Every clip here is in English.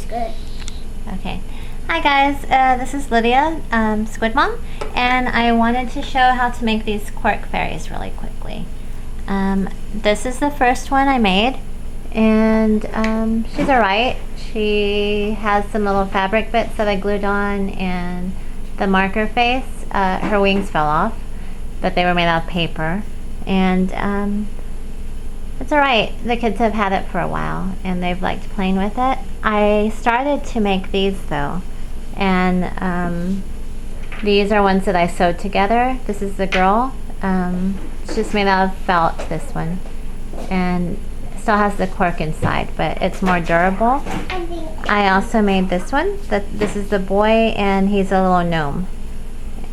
good. Okay. Hi guys, this is Lydia, Squid Mom, and I wanted to show how to make these cork fairies really quickly. This is the first one I made, and she's alright. She has some little fabric bits that I glued on, and the marker face, her wings fell off, but they were made out of paper, and it's alright. The kids have had it for a while, and they've liked playing with it. I started to make these though, and these are ones that I sewed together. This is the girl. It's just made out of felt, this one, and it still has the cork inside, but it's more durable. I also made this one. This is the boy, and he's a little gnome,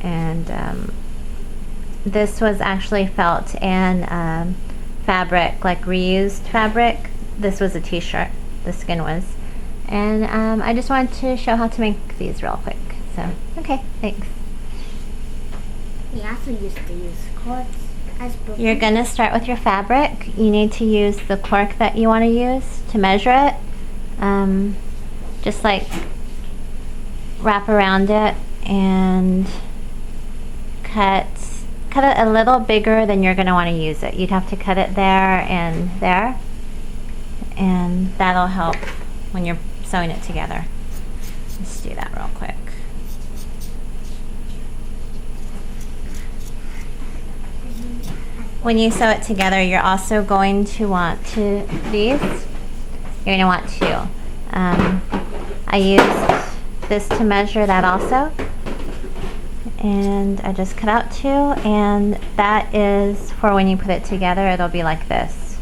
and this was actually felt and fabric, like reused fabric. This was a t-shirt, the skin was, and I just wanted to show how to make these real quick. So okay, thanks. We also used to use corks as books. You're gonna start with your fabric. You need to use the cork that you want to use to measure it. Just like wrap around it and cut it a little bigger than you're going to want to use it. You'd have to cut it there, and that'll help when you're sewing it together. Let's do that real quick. When you sew it together, you're also going to want you're going to want two. I used this to measure that also, and I just cut out two, and that is for when you put it together. It'll be like this,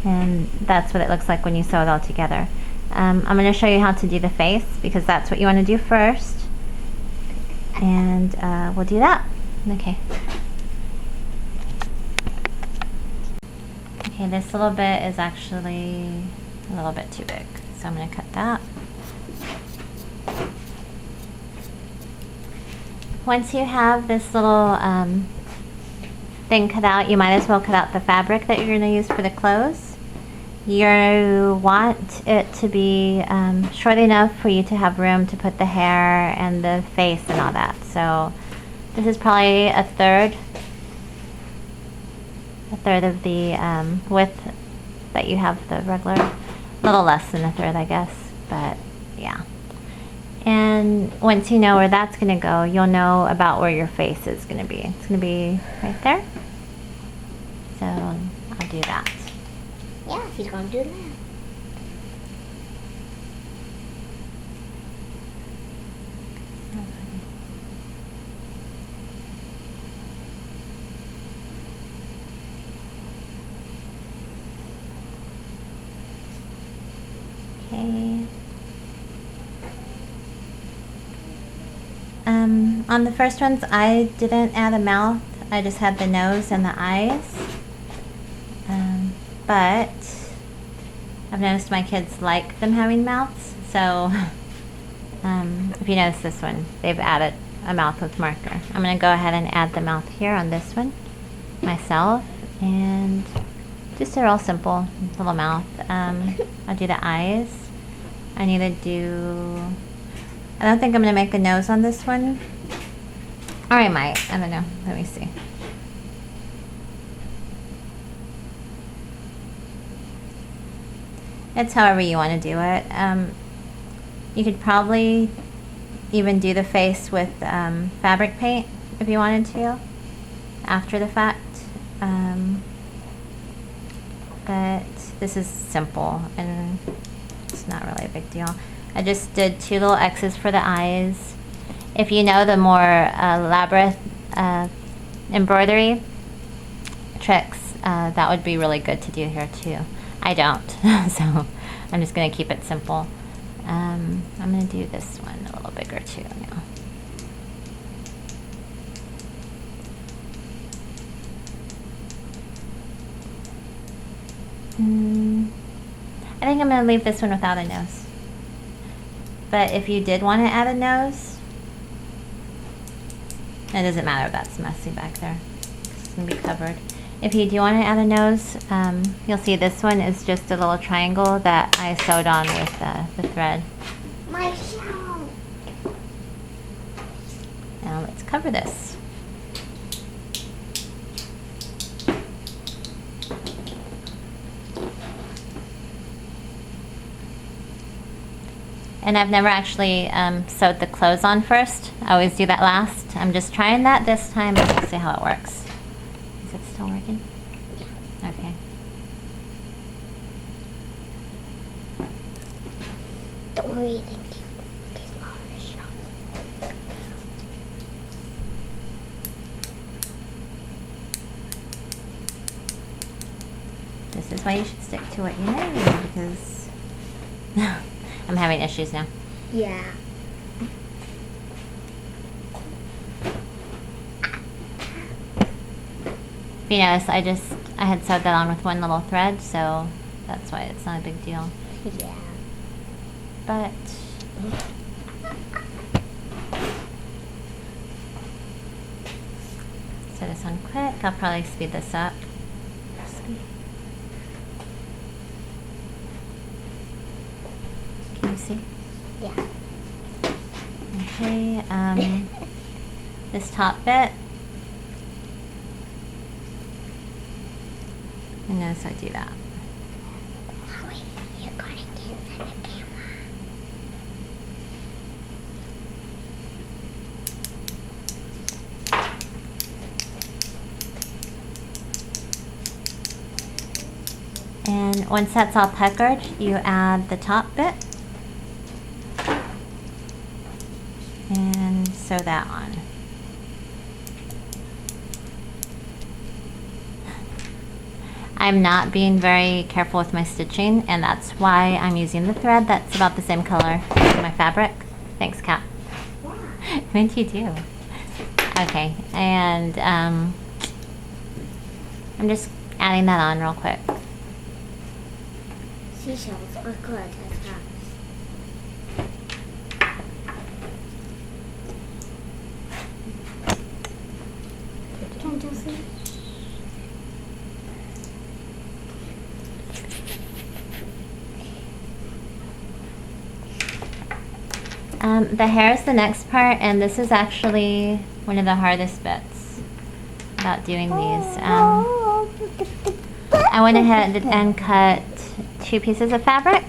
and that's what it looks like when you sew it all together. I'm going to show you how to do the face, because that's what you want to do first, and we'll do that. Okay, this little bit is actually a little bit too big, so I'm going to cut that. Once you have this little thing cut out, you might as well cut out the fabric that you're going to use for the clothes. You want it to be short enough for you to have room to put the hair and the face and all that. So this is probably a third of the width that you have the regular, a little less than a third, I guess, but yeah. And once you know where that's going to go, you'll know about where your face is going to be. It's going to be right there. So I'll do that. Yeah, she's going to do that. Okay. On the first ones, I didn't add a mouth. I just had the nose and the eyes. But I've noticed my kids like them having mouths. So if you notice this one, they've added a mouth with marker. I'm going to go ahead and add the mouth here on this one myself. And just a real simple little mouth. I'll do the eyes. I don't think I'm going to make a nose on this one. Or I might. I don't know. Let me see. It's however you want to do it. You could probably even do the face with fabric paint if you wanted to after the fact. But this is simple and it's not really a big deal. I just did two little X's for the eyes. If you know the more elaborate embroidery tricks, that would be really good to do here too. I don't, so I'm just going to keep it simple. I'm going to do this one a little bigger too now. I think I'm going to leave this one without a nose. But if you did want to add a nose, it doesn't matter if that's messy back there. It's going to be covered. If you do want to add a nose, you'll see this one is just a little triangle that I sewed on with the thread. My shell. Now let's cover this. And I've never actually sewed the clothes on first. I always do that last. I'm just trying that this time and we'll see how it works. Is it still working? Okay. Don't worry, thank you. It's not a shell. This is why you should stick to what you know, because I'm having issues now. Yeah. If you notice, I had sewed that on with one little thread, so that's why it's not a big deal. Yeah. But sew this on quick. I'll probably speed this up. Can you see? Yeah. Okay, this top bit. And notice I do that. Oh, wait, you're gonna get in the camera. And once that's all puckered, you add the top bit. And sew that on. I'm not being very careful with my stitching, and that's why I'm using the thread that's about the same color as my fabric. Thanks, Kat. When do you do? Okay, and I'm just adding that on real quick. Seashells are good as well. Can you see? The hair is the next part, and this is actually one of the hardest bits about doing these. I went ahead and cut 2 pieces of fabric.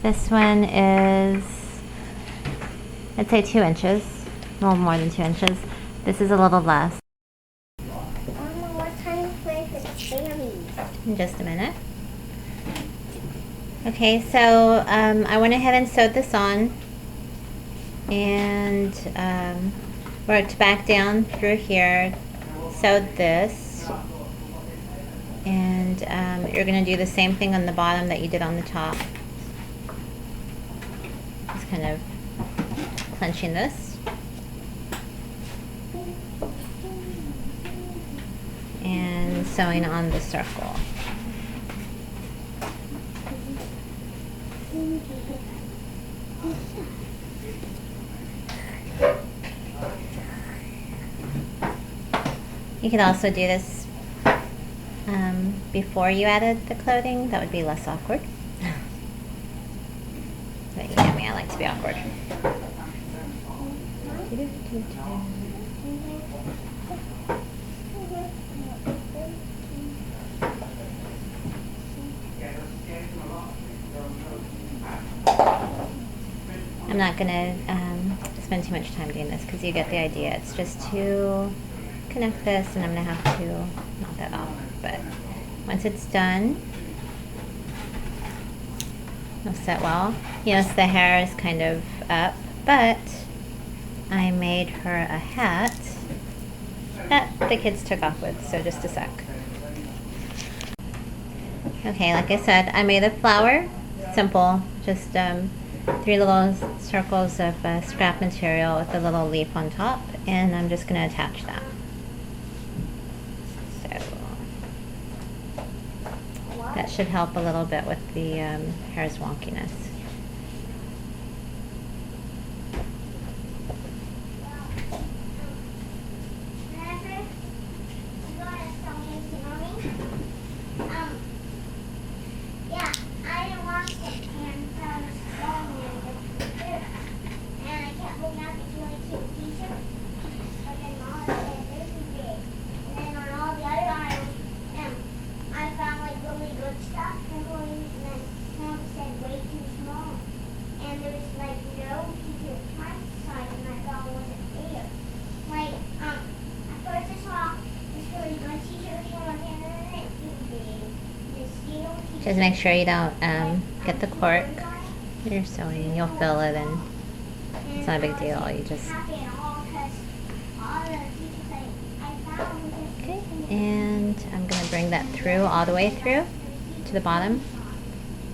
This one is, I'd say 2 inches, a little more than 2 inches. This is a little less. Mama, what time is play for the berries? In just a minute. Okay, so I went ahead and sewed this on and worked back down through here, sewed this, and you're going to do the same thing on the bottom that you did on the top. Just kind of clenching this. And sewing on the circle. You could also do this before you added the clothing. That would be less awkward. But you know me, I like to be awkward. I'm not going to spend too much time doing this because you get the idea. It's just to connect this, and I'm going to have to knock that off. But once it's done, it'll set well. Yes, the hair is kind of up, but I made her a hat that the kids took off with, so just a sec. Okay, like I said, I made a flower. Simple, just 3 little circles of scrap material with a little leaf on top, and I'm just going to attach that. So that should help a little bit with the hair's wonkiness. Just make sure you don't get the cork. You're sewing, you'll fill it, and it's not a big deal. You just okay. And I'm gonna bring that through all the way through to the bottom,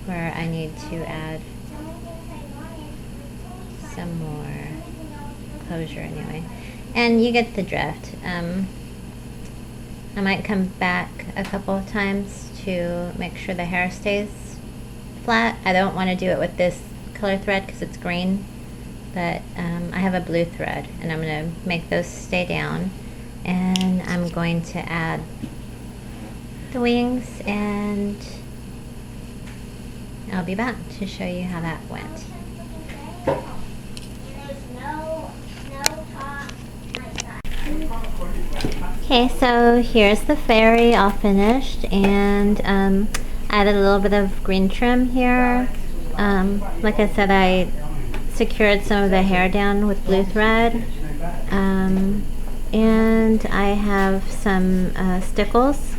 where I need to add some more closure anyway. And you get the drift. I might come back a couple of times to make sure the hair stays flat. I don't want to do it with this color thread because it's green, but I have a blue thread, and I'm going to make those stay down, and I'm going to add the wings, and I'll be back to show you how that went. Okay, so here's the fairy all finished, and added a little bit of green trim here. Like I said, I secured some of the hair down with blue thread, and I have some stickles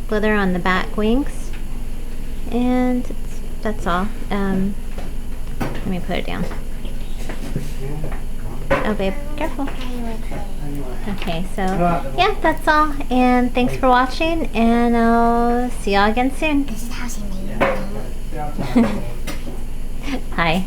glitter on the back wings, and that's all. Let me put it down. Oh babe, careful. Okay, so yeah, that's all, and thanks for watching, and I'll see y'all again soon. This is how she made it. Hi.